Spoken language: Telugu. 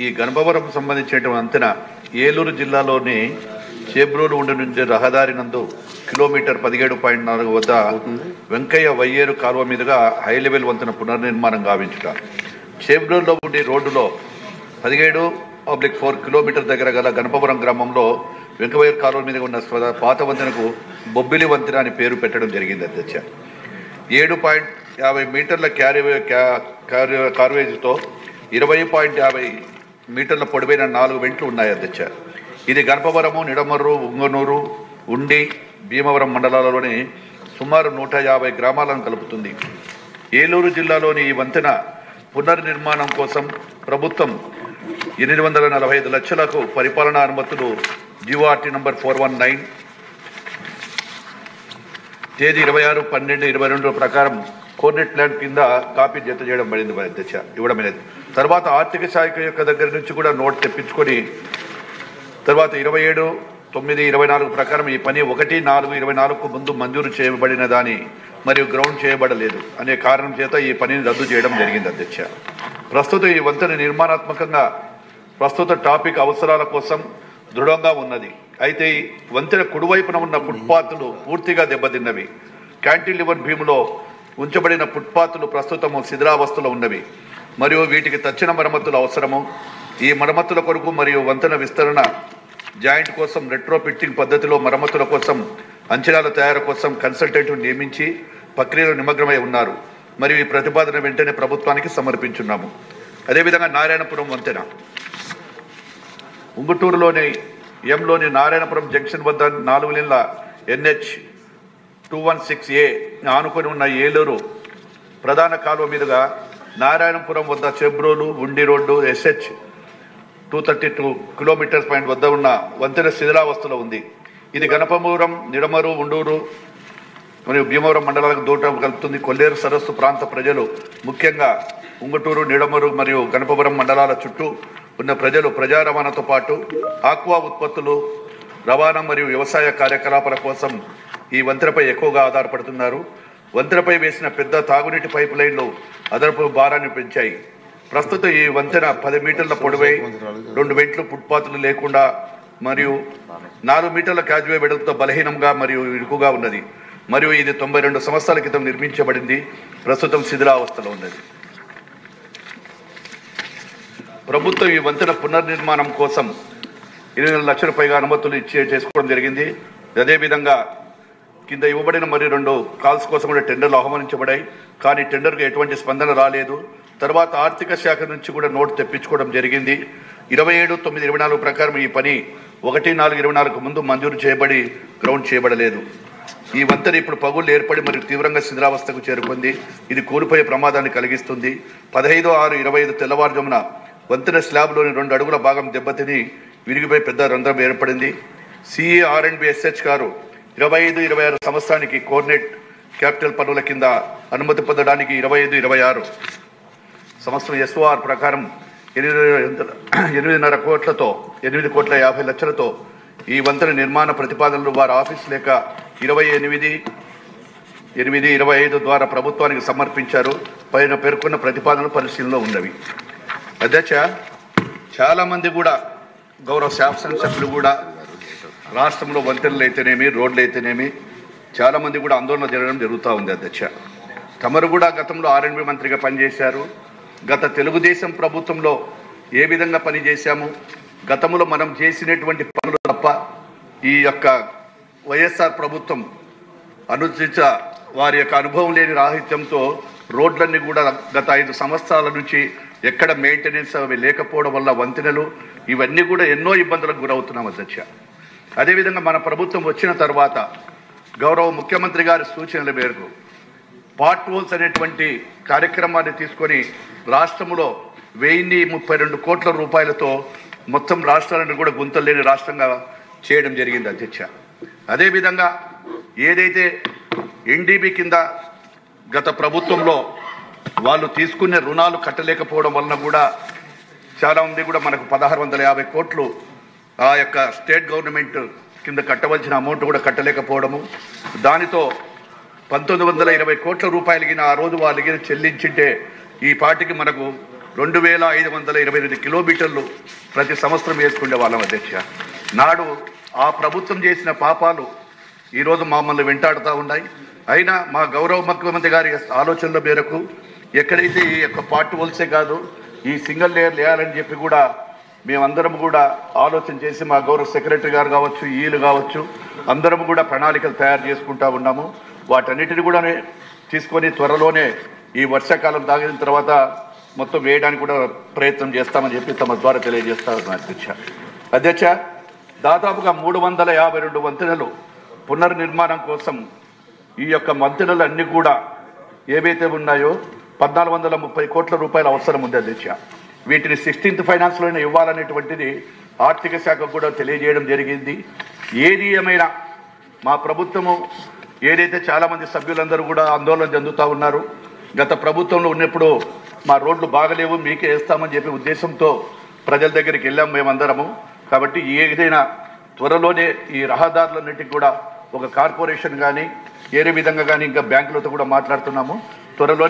ఈ గణపవరం సంబంధించినటువంటి వంతెన ఏలూరు జిల్లాలోని చేబ్రోలు ఉండి నుంచి రహదారి నందు కిలోమీటర్ 17.4 వద్ద వెంకయ్య వయ్యేరు కాలువ మీదుగా హై లెవెల్ వంతెన పునర్నిర్మాణం గావించుట. చేబ్రోలులో ఉండే రోడ్డులో 17/4 కిలోమీటర్ దగ్గర గల గణపవరం గ్రామంలో వెంకయ్య కాలువ మీద ఉన్న పాత వంతెనకు బొబ్బిలి వంతెన అని పేరు పెట్టడం జరిగింది. అధ్యక్ష 7.50 మీటర్ల కార్వేజ్తో 20.50 మీటర్ల పొడవైన 4 వెంట్లు ఉన్నాయి. అధ్యక్ష ఇది గణపవరము, నిడమర్రు, ఉంగనూరు, ఉండి, భీమవరం మండలాలలోని సుమారు 150 గ్రామాలను కలుపుతుంది. ఏలూరు జిల్లాలోని ఈ వంతెన పునర్నిర్మాణం కోసం ప్రభుత్వం 845 లక్షలకు పరిపాలనా అనుమతులు జీవోఆర్టీ నంబర్ 419 తేదీ 26/12/22 ప్రకారం కోఆర్డినేట్ ప్లాన్ కింద కాపీ జత చేయడం పడింది. అధ్యక్ష ఇవ్వడమైనది. తర్వాత ఆర్థిక శాఖ యొక్క దగ్గర నుంచి కూడా నోట్ తెప్పించుకొని తర్వాత 27/9/24 ప్రకారం ఈ పని 1/4/24కు ముందు మంజూరు చేయబడిన దాని మరియు గ్రౌండ్ చేయబడలేదు అనే కారణం చేత ఈ పనిని రద్దు చేయడం జరిగింది. అధ్యక్ష ప్రస్తుతం ఈ వంతెన నిర్మాణాత్మకంగా ప్రస్తుత టాపిక్ అవసరాల కోసం దృఢంగా ఉన్నది. అయితే ఈ వంతెన కుడివైపున ఉన్న ఫుట్పాత్లు పూర్తిగా దెబ్బతిన్నవి. క్యాంటిలివర్ భీములో ఉంచబడిన ఫుట్పాత్లు ప్రస్తుతము శిథిలావస్థలో ఉన్నవి మరియు వీటికి తక్షణ మరమ్మతులు అవసరము. ఈ మరమ్మతుల కొరకు మరియు వంతెన విస్తరణ జాయింట్ కోసం రెట్రో ఫిట్టింగ్ పద్ధతిలో మరమ్మతుల కోసం అంచనాల తయారు కోసం కన్సల్టెంట్ నియమించి ప్రక్రియలో నిమగ్నమై ఉన్నారు మరియు ఈ ప్రతిపాదన వెంటనే ప్రభుత్వానికి సమర్పించున్నాము. అదేవిధంగా నారాయణపురం వంతెన ఉంగుటూరులోని ఎంలోని నారాయణపురం జంక్షన్ వద్ద 4 లేన్ల NH 216A ఆనుకొని ఉన్న ఏలూరు ప్రధాన కాలువ మీదుగా నారాయణపురం వద్ద చెబ్రోలు, ఉండి రోడ్డు SH 232 కిలోమీటర్స్ పాయింట్ వద్ద ఉన్న వంతెన శిథిలావస్థలో ఉంది. ఇది గణపవరం, నిడమరు, ఉండూరు మరియు భీమవరం మండలాలకు దూరం కలుపుతుంది. కొల్లేరు సరస్సు ప్రాంత ప్రజలు ముఖ్యంగా ఉంగుటూరు, నిడమరు మరియు గణపవరం మండలాల చుట్టూ ఉన్న ప్రజలు ప్రజా రవాణాతో పాటు ఆక్వా ఉత్పత్తులు రవాణా మరియు వ్యవసాయ కార్యకలాపాల కోసం ఈ వంతెనపై ఎక్కువగా ఆధారపడుతున్నారు. వంతెనపై వేసిన పెద్ద తాగునీటి పైప్ లైన్లు అదనపు భారాన్ని పెంచాయి. ప్రస్తుతం ఈ వంతెన 10 మీటర్ల పొడవై 2 వెంట్లు ఫుట్పాత్లు లేకుండా మరియు 4 మీటర్ల క్యాజ్వే వెడల్పుతో బలహీనంగా మరియు ఇరుకుగా ఉన్నది మరియు ఇది 92 సంవత్సరాల క్రితం నిర్మించబడింది. ప్రస్తుతం శిథిలావస్థలో ఉన్నది. ప్రభుత్వం ఈ వంతెన పునర్నిర్మాణం కోసం 8 లక్షల పైగా అనుమతులు చేసుకోవడం జరిగింది. అదేవిధంగా కింద ఇవ్వబడిన మరి 2 కాల్స్ కోసం కూడా టెండర్లు ఆహ్వానించబడాయి. కానీ టెండర్కు ఎటువంటి స్పందన రాలేదు. తర్వాత ఆర్థిక శాఖ నుంచి కూడా నోటు తెప్పించుకోవడం జరిగింది. 27/9/24 ప్రకారం ఈ పని 1/4/24కు ముందు మంజూరు చేయబడి గ్రౌండ్ చేయబడలేదు. ఈ వంతెన ఇప్పుడు పగుళ్లు ఏర్పడి మరియు తీవ్రంగా శిథిలావస్థకు చేరుకుంది. ఇది కూలిపోయే ప్రమాదాన్ని కలిగిస్తుంది. 15/6/25 తెల్లవారుజామున వంతెన స్లాబ్లోని 2 అడుగుల భాగం దెబ్బతిని విరిగిపోయి పెద్ద రంధ్రం ఏర్పడింది. CA-R&B-SH గారు 25-26 సంవత్సరానికి కోఆర్డినేట్ క్యాపిటల్ పనుల కింద అనుమతి పొందడానికి 25-26 సంవత్సరం SOR ప్రకారం 8.5 కోట్లతో 8,50,00,000తో ఈ వంతెన నిర్మాణ ప్రతిపాదనలు వారి ఆఫీస్ లేక 28/8/25 ద్వారా ప్రభుత్వానికి సమర్పించారు. పైన పేర్కొన్న ప్రతిపాదనలు పరిశీలనలో ఉన్నవి. అధ్యక్ష చాలామంది కూడా గౌరవ శాసనసభ్యులు కూడా రాష్ట్రంలో వంతెనలు అయితేనేమి, రోడ్లు అయితేనేమి చాలామంది కూడా ఆందోళన జరుగుతూ ఉంది. అధ్యక్ష తమరు కూడా గతంలో R&B మంత్రిగా పనిచేశారు. గత తెలుగుదేశం ప్రభుత్వంలో ఏ విధంగా పనిచేశాము, గతంలో మనం చేసినటువంటి పనులు తప్ప ఈ యొక్క వైఎస్ఆర్ ప్రభుత్వం అనుచిత వారి యొక్క అనుభవం లేని రాహిత్యంతో రోడ్లన్నీ కూడా గత 5 సంవత్సరాల నుంచి ఎక్కడ మెయింటెనెన్స్ అవి లేకపోవడం వల్ల వంతెనలు ఇవన్నీ కూడా ఎన్నో ఇబ్బందులకు గురవుతున్నాం. అధ్యక్ష అదేవిధంగా మన ప్రభుత్వం వచ్చిన తర్వాత గౌరవ ముఖ్యమంత్రి గారి సూచనల మేరకు పార్ట్ హోల్స్ అనేటువంటి కార్యక్రమాన్ని తీసుకొని రాష్ట్రంలో 1032 కోట్ల రూపాయలతో మొత్తం రాష్ట్రాలను కూడా గుంతలు లేని రాష్ట్రంగా చేయడం జరిగింది. అధ్యక్ష అదేవిధంగా ఏదైతే NDB కింద గత ప్రభుత్వంలో వాళ్ళు తీసుకునే రుణాలు కట్టలేకపోవడం వలన కూడా చాలామంది కూడా మనకు 1650 కోట్లు ఆ యొక్క స్టేట్ గవర్నమెంట్ కింద కట్టవలసిన అమౌంట్ కూడా కట్టలేకపోవడము, దానితో 1920 కోట్ల రూపాయలకి ఆ రోజు వాళ్ళకి చెల్లించింటే ఈ పార్టీకి మనకు 2528 కిలోమీటర్లు ప్రతి సంవత్సరం వేసుకునే వాళ్ళం అధ్యక్ష. నాడు ఆ ప్రభుత్వం చేసిన పాపాలు ఈరోజు మమ్మల్ని వెంటాడుతూ ఉన్నాయి. అయినా మా గౌరవ ముఖ్యమంత్రి గారి ఆలోచనల మేరకు ఎక్కడైతే ఈ యొక్క పార్ట్ హోల్సే కాదు ఈ సింగిల్ లేయర్ వేయాలని చెప్పి కూడా మేమందరం కూడా ఆలోచన చేసి మా గౌరవ సెక్రటరీ గారు కావచ్చు, ఈలు కావచ్చు, అందరం కూడా ప్రణాళికలు తయారు చేసుకుంటా ఉన్నాము. వాటన్నిటిని కూడా తీసుకొని త్వరలోనే ఈ వర్షాకాలం తాగిన తర్వాత మొత్తం వేయడానికి కూడా ప్రయత్నం చేస్తామని చెప్పి తమ ద్వారా తెలియజేస్తా ఉన్నాను అధ్యక్ష. దాదాపుగా 352 వంతెనలు పునర్నిర్మాణం కోసం ఈ యొక్క వంతెనలు అన్నీ కూడా ఏవైతే ఉన్నాయో 1430 కోట్ల రూపాయల అవసరం ఉంది అధ్యక్ష. వీటిని 16th ఫైనాన్స్లోనే ఇవ్వాలనేటువంటిది ఆర్థిక శాఖకు కూడా తెలియజేయడం జరిగింది. ఏది ఏమైనా మా ప్రభుత్వము ఏదైతే చాలామంది సభ్యులందరూ కూడా ఆందోళన చెందుతూ ఉన్నారు, గత ప్రభుత్వంలో ఉన్నప్పుడు మా రోడ్లు బాగలేవు మీకే వేస్తామని చెప్పే ఉద్దేశంతో ప్రజల దగ్గరికి వెళ్ళాం మేమందరము. కాబట్టి ఏదైనా త్వరలోనే ఈ రహదారులన్నిటికీ కూడా ఒక కార్పొరేషన్ కానీ వేరే విధంగా కానీ ఇంకా బ్యాంకులతో కూడా మాట్లాడుతున్నాము. త్వరలో